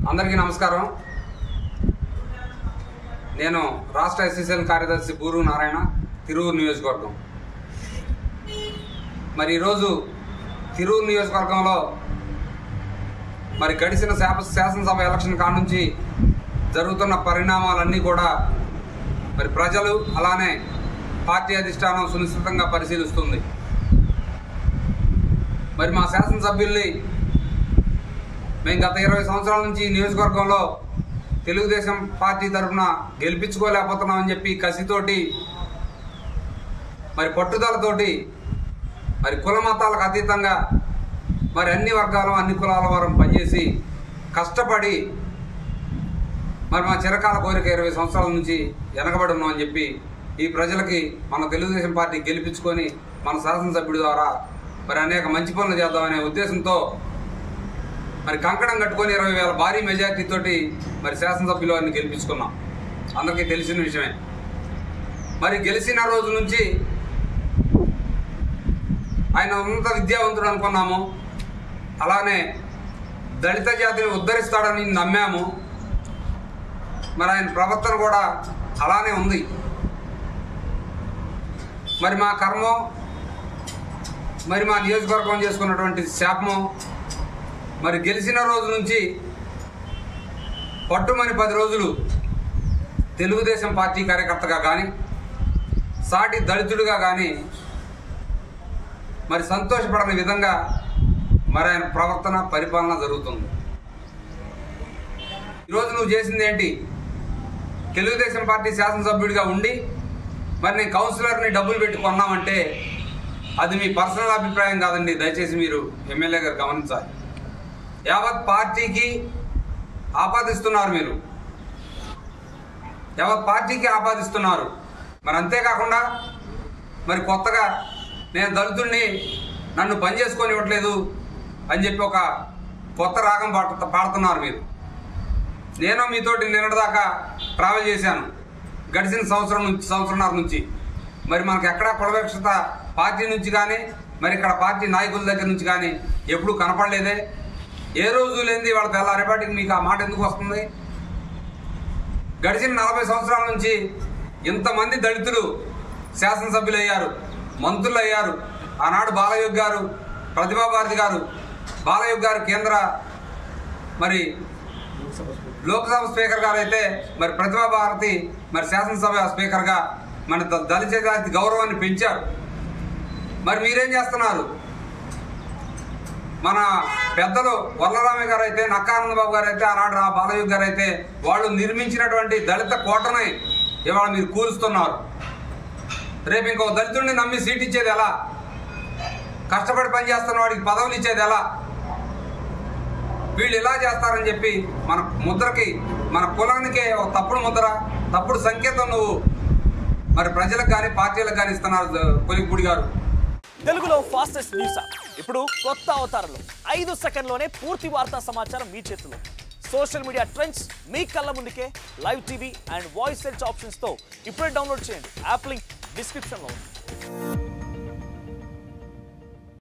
అందరికీ నమస్కారం. నేను రాష్ట్ర ఎస్సీసీఎల్ కార్యదర్శి బూరు నారాయణ, తిరువూరు నియోజకవర్గం. మరి ఈరోజు తిరువూరు నియోజకవర్గంలో మరి గడిచిన శాసనసభ ఎలక్షన్ కాడ నుంచి జరుగుతున్న పరిణామాలన్నీ కూడా మరి ప్రజలు అలానే పార్టీ అధిష్టానం సునిశ్చితంగా పరిశీలిస్తుంది. మరి మా శాసనసభ్యుల్ని మేము గత 20 సంవత్సరాల నుంచి నియోజకవర్గంలో తెలుగుదేశం పార్టీ తరఫున గెలిపించుకోలేకపోతున్నామని చెప్పి కసితోటి మరి పట్టుదలతోటి మరి కుల మతాలకు అతీతంగా మరి అన్ని వర్గాలు అన్ని కులాల వారం పనిచేసి కష్టపడి మరి మా చిరకాల కోరిక 20 సంవత్సరాల నుంచి వెనకబడి ఉన్నామని చెప్పి ఈ ప్రజలకి మన తెలుగుదేశం పార్టీ గెలిపించుకొని మన శాసనసభ్యుడి ద్వారా మరి అనేక మంచి పనులు చేద్దామనే ఉద్దేశంతో మరి కంకణం కట్టుకొని 20,000 భారీ మెజార్టీతోటి మరి శాసనసభ్యులు వారిని గెలిపించుకున్నాం. అందరికీ తెలిసిన విషయమే. మరి గెలిచిన రోజు నుంచి ఆయన ఉన్నత విద్యావంతుడు అనుకున్నాము, అలానే దళిత జాతిని ఉద్ధరిస్తాడని నమ్మాము. మరి ఆయన ప్రవర్తన కూడా అలానే ఉంది. మరి మా కర్మం, మరి మా నియోజకవర్గం చేసుకున్నటువంటి శాపము, మరి గెలిచిన రోజు నుంచి పట్టుమని 10 రోజులు తెలుగుదేశం పార్టీ కార్యకర్తగా కానీ సాటి దళితుడిగా కానీ మరి సంతోషపడని విధంగా మరి ఆయన ప్రవర్తన పరిపాలన జరుగుతుంది. ఈరోజు నువ్వు చేసింది ఏంటి? తెలుగుదేశం పార్టీ శాసనసభ్యుడిగా ఉండి మరి నేను కౌన్సిలర్ని డబ్బులు పెట్టి కొన్నామంటే అది మీ పర్సనల్ అభిప్రాయం కాదండి. దయచేసి మీరు ఎమ్మెల్యే గారు గమనించాలి. యావత్ పార్టీకి ఆపాదిస్తున్నారు, మీరు యావత్ పార్టీకి ఆపాదిస్తున్నారు. మరి అంతేకాకుండా మరి కొత్తగా నేను దళితుడిని, నన్ను పని చేసుకొని ఇవ్వట్లేదు అని చెప్పి ఒక కొత్త రాగం పాడుతున్నారు మీరు. నేను మీతోటి నిన్నటిదాకా ట్రావెల్ చేశాను గడిచిన సంవత్సరంన్నర నుంచి. మరి మనకు ఎక్కడా కులవివక్షత పార్టీ నుంచి కానీ మరి ఇక్కడ పార్టీ నాయకుల దగ్గర నుంచి కానీ ఎప్పుడూ కనపడలేదే. ఏ రోజు లేనిది వాళ్ళ తెల్లారేపాటికి మీకు ఆ మాట ఎందుకు వస్తుంది? గడిచిన 40 సంవత్సరాల నుంచి ఇంతమంది దళితులు శాసనసభ్యులు అయ్యారు, మంత్రులు అయ్యారు. ఆనాడు బాలయోగి గారు, ప్రతిభాభారతి గారు, బాలయోగి గారు కేంద్ర మరి లోక్సభ స్పీకర్ గారు అయితే మరి ప్రతిభాభారతి మరి శాసనసభ స్పీకర్గా మన దళిత జాతి గౌరవాన్ని పెంచారు. మరి మీరేం చేస్తున్నారు? మన పెద్దలు వల్లరామయ్య గారు అయితే, నక్కానందబాబు గారు అయితే, ఆనాడు ఆ బాలయోగి గారు అయితే వాళ్ళు నిర్మించినటువంటి దళిత కోటని ఇవాళ మీరు కూలుస్తున్నారు. రేపు ఇంకో దళితుడిని నమ్మి సీట్ ఇచ్చేది ఎలా? కష్టపడి పనిచేస్తున్న వాడికి పదవులు ఇచ్చేది ఎలా? వీళ్ళు ఇలా చేస్తారని చెప్పి మన ముద్రకి, మన కులానికే ఒక తప్పుడు ముద్ర, తప్పుడు సంకేతం నువ్వు మరి ప్రజలకు కానీ పార్టీలకు కానీ ఇస్తున్నారు కొలిపూడి గారు. తెలుగులో ఫాస్టెస్ట్ న్యూస్ ఇప్పుడు కొత్త అవతారంలో 5 సెకండ్లోనే పూర్తి వార్తా సమాచారం మీ చేతిలో. సోషల్ మీడియా ట్రెండ్స్ మీ కళ్ళ ముందుకే live TV and voice search ఆప్షన్స్తో ఇప్పుడే డౌన్లోడ్ చేయండి. యాప్ లింక్ డిస్క్రిప్షన్లో ఉంది.